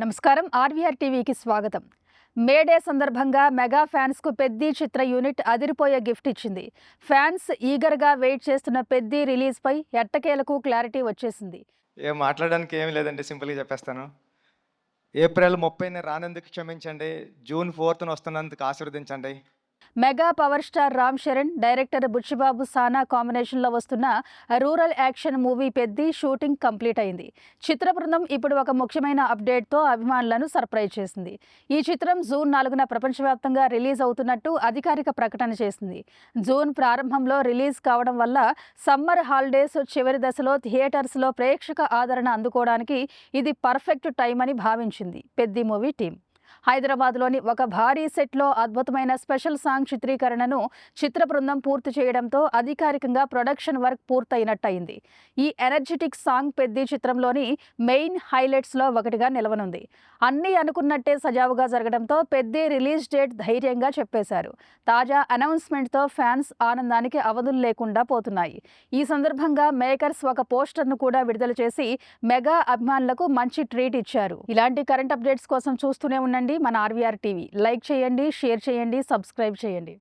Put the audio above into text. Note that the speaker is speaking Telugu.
నమస్కారం. ఆర్వీఆర్ టీవీకి స్వాగతం. మేడే సందర్భంగా మెగా ఫ్యాన్స్ కు పెద్ది చిత్ర యూనిట్ అదిరిపోయే గిఫ్ట్ ఇచ్చింది. ఫ్యాన్స్ ఈగర్గా వెయిట్ చేస్తున్న పెద్ది రిలీజ్ పై ఎట్టకేలకు క్లారిటీ వచ్చేసింది. ఏం మాట్లాడడానికి ఏమీ లేదండి. సింపుల్‌గా చెప్పేస్తాను. ఏప్రిల్ 30న రానందుకు క్షమించండి. జూన్ 4న వస్తున్నందుకు ఆశీర్వదించండి. Mega power star Ram Charan, director Buchibabu Sana కాంబినేషన్లో వస్తున్న rural action movie Peddi shooting complete అయింది. చిత్ర బృందం ఇప్పుడు ఒక ముఖ్యమైన అప్డేట్తో అభిమానులను సర్ప్రైజ్ చేసింది. ఈ చిత్రం జూన్ 4న ప్రపంచవ్యాప్తంగా రిలీజ్ అవుతున్నట్టు అధికారిక ప్రకటన చేసింది. జూన్ ప్రారంభంలో రిలీజ్ కావడం వల్ల సమ్మర్ హాలిడేస్ చివరి దశలో థియేటర్స్లో ప్రేక్షక ఆదరణ అందుకోవడానికి ఇది పర్ఫెక్ట్ టైం అని భావించింది పెద్ది మూవీ టీం. హైదరాబాద్లోని ఒక భారీ సెట్లో అద్భుతమైన స్పెషల్ సాంగ్ చిత్రీకరణను చిత్ర బృందం పూర్తి చేయడంతో అధికారికంగా ప్రొడక్షన్ వర్క్ పూర్తయినట్టయింది. ఈ ఎనర్జెటిక్ సాంగ్ పెద్ది చిత్రంలోని మెయిన్ హైలైట్స్లో ఒకటిగా నిలవనుంది. అన్నీ అనుకున్నట్టే సజావుగా జరగడంతో పెద్ది రిలీజ్ డేట్ ధైర్యంగా చెప్పేశారు. తాజా అనౌన్స్మెంట్తో ఫ్యాన్స్ ఆనందానికి అవధులు లేకుండా పోతున్నాయి. ఈ సందర్భంగా మేకర్స్ ఒక పోస్టర్ను కూడా విడుదల చేసి మెగా అభిమానులకు మంచి ట్రీట్ ఇచ్చారు. ఇలాంటి కరెంట్ అప్డేట్స్ కోసం చూస్తూనే ఉండండి మన ఆర్వీఆర్ టీవీ. లైక్ చేయండి, షేర్ చేయండి, సబ్స్క్రైబ్ చేయండి.